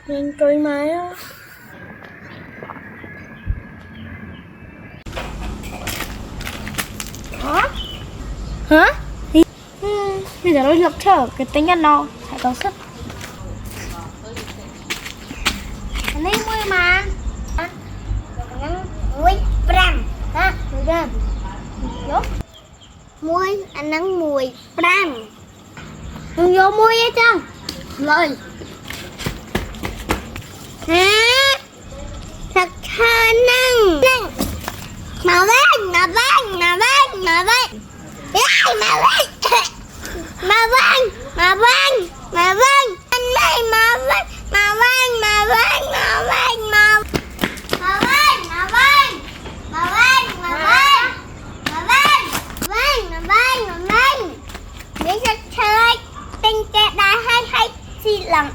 Nhanh trôi máy á. Hả? Bây giờ nó lập trở cái tính nhân nó phải có sức. Anh ấy mua mà. Muối pram ha, Gram. Vô. muối anh nắng mùi pram. Vô muối hết trơn. Lời. Hả? Thật thơ năng. Mà vang, mà vang, mà vang, mà vang. Ai mà vang. Mà vang, mà vang, mà vang. Anh đây mà vang, mà vang, mà vang, mà vang, mà mà vang, mà vang. Mà vang, mà vang. Mà vang. Vang, mà vang, mà vang. Để cho chơi tinh kẹ đá hay xì lần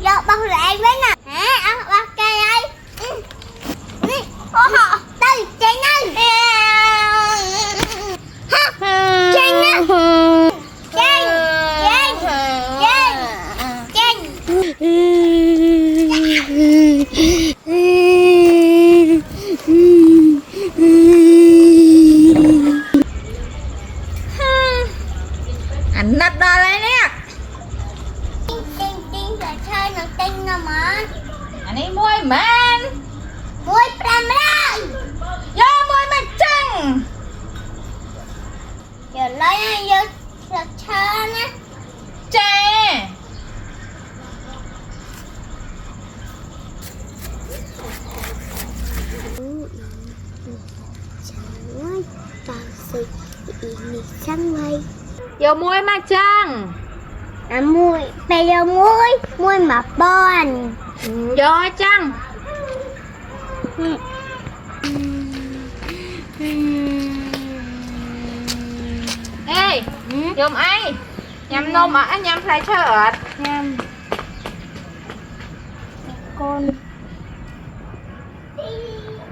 giờ bao lại với nè. Hả? Bao cây ấy. Họ đây chạy nhanh. Ha, chạy nhanh. Chạy, chạy, chạy, chạy. Anh nát đo lấy nè. Tinh là chơi nó tinh nó mà. Anh ấy mua man. Muối pram rồi. Vô mua mà chăng. Giờ lấy vô là chơi nè. Chè. Muối tao xịt ini sang mây. Vô mua mà chăng. Muối bây giờ muối mà bon. Vô chăng. Ê, dùng ai? Nhằm nôm ở nhằm phải chợ. Nhâm con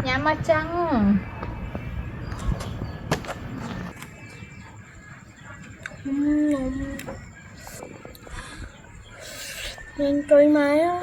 Nhằm mà chăng. nhanh trôi máy á.